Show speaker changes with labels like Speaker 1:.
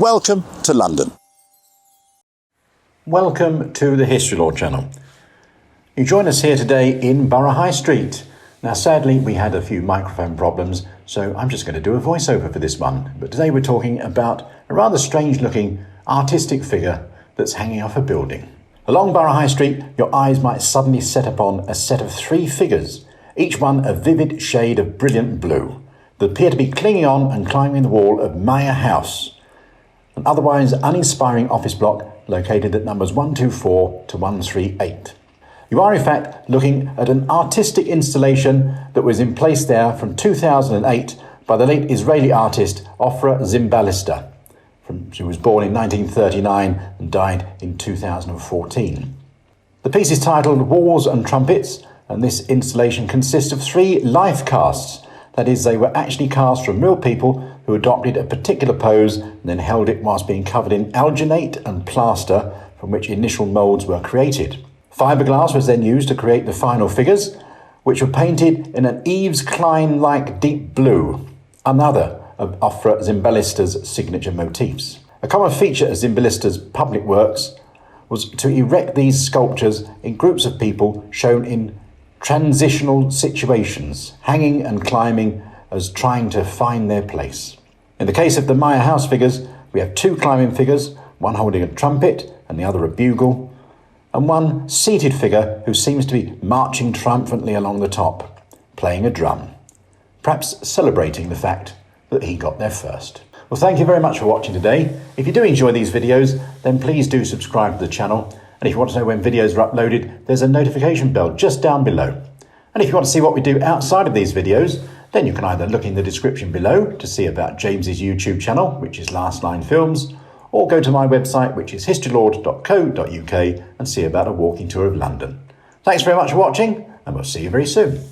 Speaker 1: Welcome to London.
Speaker 2: Welcome to the History Lord channel. You join us here today in Borough High Street. Now sadly we had a few microphone problems, so I'm just going to do a voiceover for this one. But today we're talking about a rather strange looking artistic figure that's hanging off a building. Along Borough High Street, your eyes might suddenly set upon a set of three figures, each one a vivid shade of brilliant blue, that appear to be clinging on and climbing the wall of Maya House, an otherwise uninspiring office block located at numbers 124 to 138. You are in fact looking at an artistic installation that was in place there from 2008 by the late Israeli artist Ofra Zimbalista. She was born in 1939 and died in 2014. The piece is titled Walls Trumpets, and this installation consists of three life casts. That is, they were actually cast from real people who adopted a particular pose and then held it whilst being covered in alginate and plaster from which initial moulds were created. Fiberglass was then used to create the final figures, which were painted in an Yves Klein-like deep blue, another of Ofra Zimbalista's signature motifs. A common feature of Zimbalista's public works was to erect these sculptures in groups of people shown in transitional situations, hanging and climbing as trying to find their place. In the case of the Maya House figures, we have two climbing figures, one holding a trumpet and the other a bugle, and one seated figure who seems to be marching triumphantly along the top, playing a drum, perhaps celebrating the fact that he got there first. Well, thank you very much for watching today. If you do enjoy these videos, then please do subscribe to the channel. And if you want to know when videos are uploaded, there's a notification bell just down below. And if you want to see what we do outside of these videos, then you can either look in the description below to see about James's YouTube channel, which is Last Line Films, or go to my website, which is historylord.co.uk, and see about a walking tour of London. Thanks very much for watching, and we'll see you very soon.